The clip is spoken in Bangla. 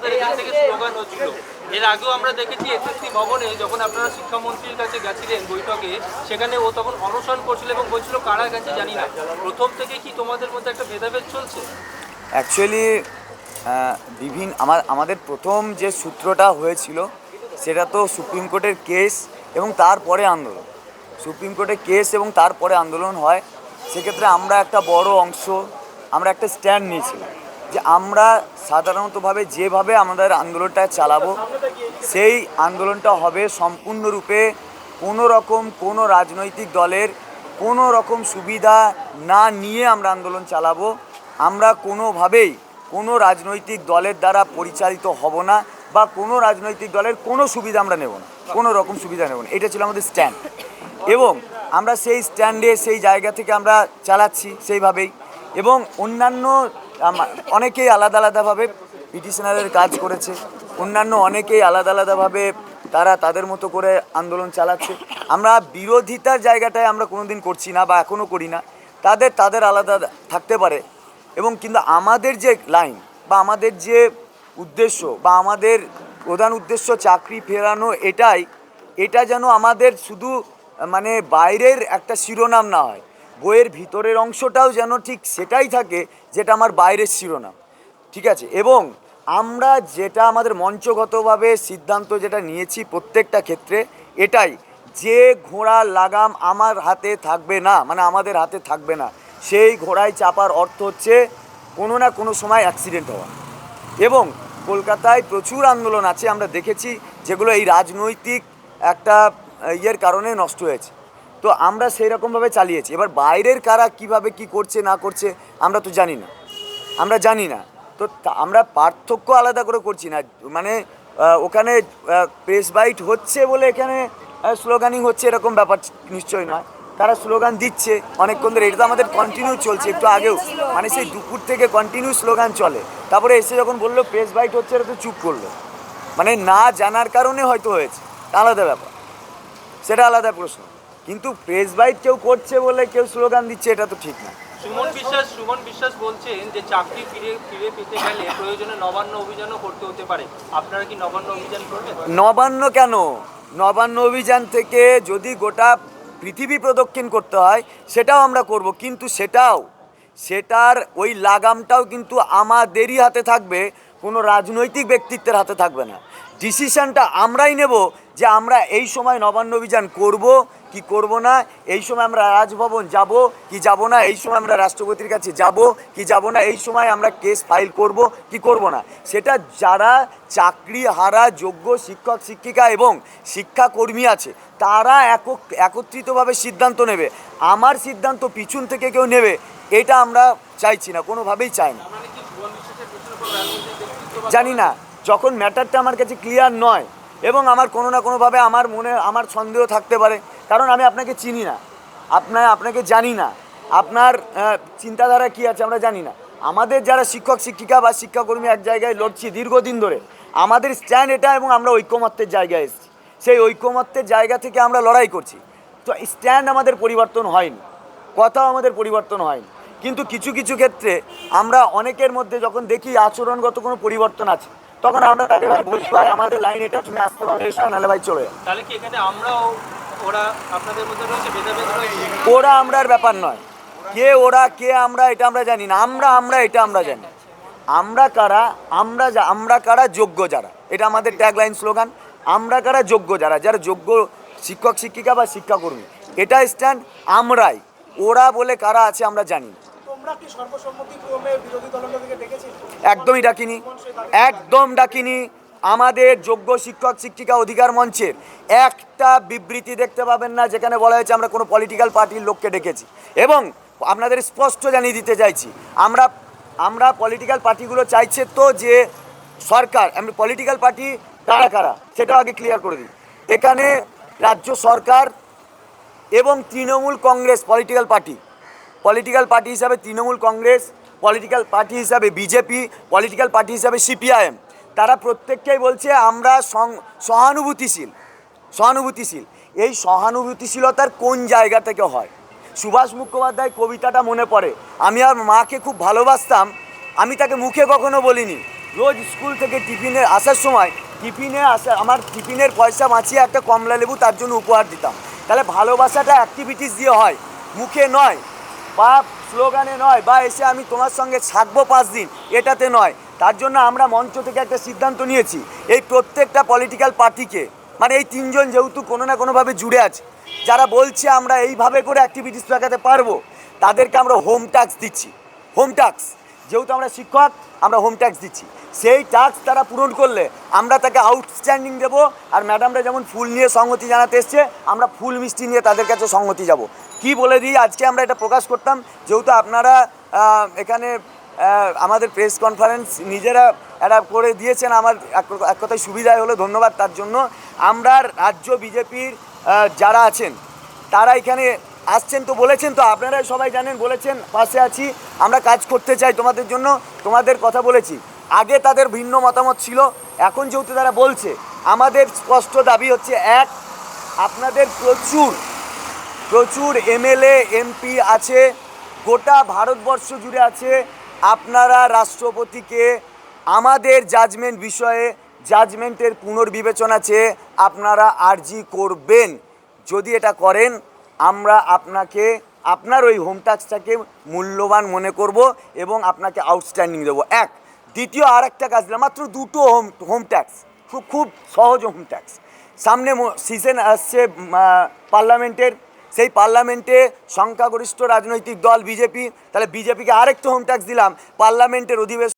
আপনাদের এখান থেকে স্লোগান হচ্ছিল। এর আগেও আমরা দেখেছি এসএসসি ভবনে যখন আপনারা শিক্ষামন্ত্রীর কাছে গেছিলেন বৈঠকে, সেখানে ও তখন অনশন করছিল এবং বলছিল কারা গেছে জানি না। প্রথম থেকে কি তোমাদের মধ্যে একটা ভেদাভেদ চলছে? অ্যাকচুয়ালি আমাদের প্রথম যে সূত্রটা হয়েছিল সেটা তো সুপ্রিম কোর্টের কেস এবং তারপরে আন্দোলন। সুপ্রিম কোর্টের কেস এবং তারপরে আন্দোলন হয়। সেক্ষেত্রে আমরা একটা বড় অংশ আমরা একটা স্ট্যান্ড নিয়েছিলাম যে আমরা সাধারণতভাবে যেভাবে আমাদের আন্দোলনটা চালাবো সেই আন্দোলনটা হবে সম্পূর্ণরূপে কোনো রাজনৈতিক দলের কোনো রকম সুবিধা না নিয়ে আমরা আন্দোলন চালাবো। আমরা কোনোভাবেই কোনো রাজনৈতিক দলের দ্বারা পরিচালিত হব না বা কোনো রাজনৈতিক দলের কোনো সুবিধা আমরা নেব না, কোনো রকম সুবিধা নেব না। এটা ছিল আমাদের স্ট্যান্ড এবং আমরা সেই স্ট্যান্ডে সেই জায়গা থেকে আমরা চালাচ্ছি সেইভাবেই। এবং অন্যান্য অনেকেই আলাদা আলাদাভাবে পিটিশনারের কাজ করেছে, অন্যান্য অনেকেই আলাদা আলাদাভাবে তারা তাদের মতো করে আন্দোলন চালাচ্ছে। আমরা বিরোধিতার জায়গাটায় আমরা কোনো দিন করছি না বা এখনও করি না। তাদের আলাদা থাকতে পারে এবং কিন্তু আমাদের যে লাইন বা আমাদের যে উদ্দেশ্য বা আমাদের প্রধান উদ্দেশ্য চাকরি ফেরানো, এটা যেন আমাদের শুধু মানে বাইরের একটা শিরোনাম না হয়, বইয়ের ভিতরের অংশটাও যেন ঠিক সেটাই থাকে যেটা আমার বাইরের শিরোনাম, ঠিক আছে। এবং আমরা যেটা আমাদের মঞ্চগতভাবে সিদ্ধান্ত যেটা নিয়েছি প্রত্যেকটা ক্ষেত্রে এটাই, যে ঘোড়ার লাগাম আমার হাতে থাকবে না, মানে আমাদের হাতে থাকবে না, সেই ঘোড়ায় চাপার অর্থ হচ্ছে কোনো না কোনো সময় অ্যাক্সিডেন্ট হওয়া। এবং কলকাতায় প্রচুর আন্দোলন আছে আমরা দেখেছি যেগুলো এই রাজনৈতিক একটা ইয়ের কারণে নষ্ট হয়েছে। তো আমরা সেই রকমভাবে চালিয়েছি। এবার বাইরের কারা কিভাবে কি করছে না করছে আমরা তো জানি না। তো আমরা পার্থক্য আলাদা করে করছি না, মানে ওখানে প্রেস বাইট হচ্ছে বলে এখানে স্লোগানিং হচ্ছে এরকম ব্যাপার নিশ্চয়ই নয়। তারা স্লোগান দিচ্ছে অনেকক্ষণ ধরে, এটা তো আমাদের কন্টিনিউ চলছে। একটু আগেও মানে সেই দুপুর থেকে কন্টিনিউ স্লোগান চলে, তারপরে এসে যখন বললো প্রেস বাইট হচ্ছে এটা তো চুপ করলো, মানে না জানার কারণে হয়তো হয়েছে, আলাদা ব্যাপার, সেটা আলাদা প্রশ্ন। কিন্তু প্রেস বাইট কেউ করছে বলে কেউ স্লোগান দিচ্ছে এটা তো ঠিক না। সুমন বিশ্বাস বলছেন যে চাকরি ফিরে পেতে গেলে প্রয়োজনে নবান্ন অভিযানও করতে হতে পারে। আপনারা কি নবান্ন অভিযান করবেন? নবান্ন কেন, নবান্ন অভিযান থেকে যদি গোটা পৃথিবী প্রদক্ষিণ করতে হয় সেটাও আমরা করব, কিন্তু সেটার ওই লাগামটাও কিন্তু আমাদেরই হাতে থাকবে, কোনো রাজনৈতিক ব্যক্তিত্বের হাতে থাকবে না। ডিসিশনটা আমরাই নেব যে আমরা এই সময় নবান্ন অভিযান করব কি করব না, এই সময় আমরা রাজভবন যাব কি যাব না, এই সময় আমরা রাষ্ট্রপতির কাছে যাব কি যাব না, এই সময় আমরা কেস ফাইল করব কি করব না। সেটা যারা চাকরি হারা যোগ্য শিক্ষক শিক্ষিকা এবং শিক্ষাকর্মী আছে তারা একত্রিতভাবে সিদ্ধান্ত নেবে। আমার সিদ্ধান্ত পিছন থেকে কেউ নেবে এটা আমরা চাইছি না, কোনোভাবেই চাই না। জানি না, যখন ম্যাটারটা আমার কাছে ক্লিয়ার নয় এবং আমার কোনো না কোনোভাবে আমার সন্দেহ থাকতে পারে, কারণ আমি আপনাকে চিনি না, আপনাকে জানি না, আপনার চিন্তাধারা কী আছে আমরা জানি না। আমাদের যারা শিক্ষক শিক্ষিকা বা শিক্ষাকর্মী এক জায়গায় লড়ছি দীর্ঘদিন ধরে, আমাদের স্ট্যান্ড এটা এবং আমরা ঐকমত্যের জায়গায় এসেছি, সেই ঐকমত্যের জায়গা থেকে আমরা লড়াই করছি। তো স্ট্যান্ড আমাদের পরিবর্তন হয়নি, কথাও আমাদের পরিবর্তন হয়নি, কিন্তু কিছু কিছু ক্ষেত্রে আমরা অনেকের মধ্যে যখন দেখি আচরণগত কোনো পরিবর্তন আছে তখন আমরা তাকে বলছি ভাই আমাদের লাইন এটা, তুমি আসতে পারো, এসো নাহলে ভাই চলে যাও। তাহলে কি এখানে আমরাও ওরা আপনাদের মধ্যে রয়েছে ভেদাভেদ রয়েছে? ওরা আমরার ব্যাপার নয়, কে ওরা কে আমরা এটা আমরা জানি না, আমরা এটা আমরা জানি। আমরা কারা যোগ্য যারা, এটা আমাদের ট্যাগলাইন স্লোগান। আমরা কারা যোগ্য যারা যোগ্য শিক্ষক শিক্ষিকা বা শিক্ষাকর্মী, এটা স্ট্যান্ড আমরাই। ওরা বলে কারা আছে আমরা জানি না। একদম ডাকিনি। আমাদের যোগ্য শিক্ষক শিক্ষিকা অধিকার মঞ্চের একটা বিবৃতি দেখতে পাবেন না যেখানে বলা হয়েছে আমরা কোনো পলিটিক্যাল পার্টির লোককে ডেকেছি। এবং আপনাদের স্পষ্ট জানিয়ে দিতে চাইছি, আমরা পলিটিক্যাল পার্টিগুলো চাইছে তো যে সরকার, আমি পলিটিক্যাল পার্টি কারা সেটা আগে ক্লিয়ার করে দিই। এখানে রাজ্য সরকার এবং তৃণমূল কংগ্রেস পলিটিক্যাল পার্টি হিসাবে তৃণমূল কংগ্রেস, পলিটিক্যাল পার্টি হিসাবে বিজেপি, পলিটিক্যাল পার্টি হিসাবে সিপিআইএম, তারা প্রত্যেককেই বলছে আমরা সহানুভূতিশীল। এই সহানুভূতিশীলতার কোন জায়গা থেকে হয়? সুভাষ মুখোপাধ্যায় কবিতাটা মনে পড়ে, আমি আর মাকে খুব ভালোবাসতাম, আমি তাকে মুখে কখনো বলিনি রোজ স্কুল থেকে টিফিনে আসার সময় আমার টিফিনের পয়সা বাঁচিয়ে একটা কমলা লেবু তার জন্য উপহার দিতাম। তাহলে ভালোবাসাটা অ্যাক্টিভিটিস দিয়ে হয়, মুখে নয় বা স্লোগানে নয়, বা এসে আমি তোমার সঙ্গে থাকবো 5 দিন এটাতে নয়। তার জন্য আমরা মঞ্চ থেকে একটা সিদ্ধান্ত নিয়েছি, এই প্রত্যেকটা পলিটিক্যাল পার্টিকে, মানে এই 3 জন যেহেতু কোনো না কোনোভাবে জুড়ে আছে, যারা বলছে আমরা এইভাবে করে অ্যাক্টিভিটিস দেখাতে পারবো, তাদেরকে আমরা হোম ট্যাক্স দিচ্ছি। হোম ট্যাক্স, যেহেতু আমরা শিক্ষক, আমরা হোম ট্যাক্স দিচ্ছি। সেই ট্যাক্স তারা পূরণ করলে আমরা তাকে আউটস্ট্যান্ডিং দেবো। আর ম্যাডামরা যেমন ফুল নিয়ে সংহতি জানাতে এসছে, আমরা ফুল মিষ্টি নিয়ে তাদের কাছে সংহতি যাব। কি বলে দিই, আজকে আমরা এটা প্রকাশ করতাম, যেহেতু আপনারা এখানে আমাদের প্রেস কনফারেন্স নিজেরা এটা করে দিয়েছেন, আমার এক কথায় সুবিধাই হলো, ধন্যবাদ তার জন্য। আমরা রাজ্য বিজেপির যারা আছেন তারা এখানে আসছেন, তো বলেছেন, তো আপনারা সবাই জানেন, বলেছেন পাশে আছি, আমরা কাজ করতে চাই তোমাদের জন্য, তোমাদের কথা বলেছি। আগে তাদের ভিন্ন মতামত ছিল, এখন যেহেতু তারা বলছে, আমাদের স্পষ্ট দাবি হচ্ছে, এক, আপনাদের প্রচুর এমএলএ এমপি আছে, গোটা ভারতবর্ষ জুড়ে আছে। আপনারা রাষ্ট্রপতিকে আমাদের জাজমেন্ট বিষয়ে জাজমেন্টের পুনর্বিবেচনা চেয়ে আপনারা আর্জি করবেন। যদি এটা করেন, আমরা আপনার ওই হোম ট্যাক্সটাকে মূল্যবান মনে করব এবং আপনাকে আউটস্ট্যান্ডিং দেবো। এক, দ্বিতীয় আর একটা কাজ দিলাম, মাত্র 2টো হোম ট্যাক্স, খুব সহজ হোম ট্যাক্স। সামনে সিজন আসছে পার্লামেন্টের, সেই পার্লামেন্টে সংখ্যাগরিষ্ঠ রাজনৈতিক দল বিজেপি, তাহলে বিজেপিকে আরেকটা হোম ট্যাক্স দিলাম, পার্লামেন্টের অধিবেশন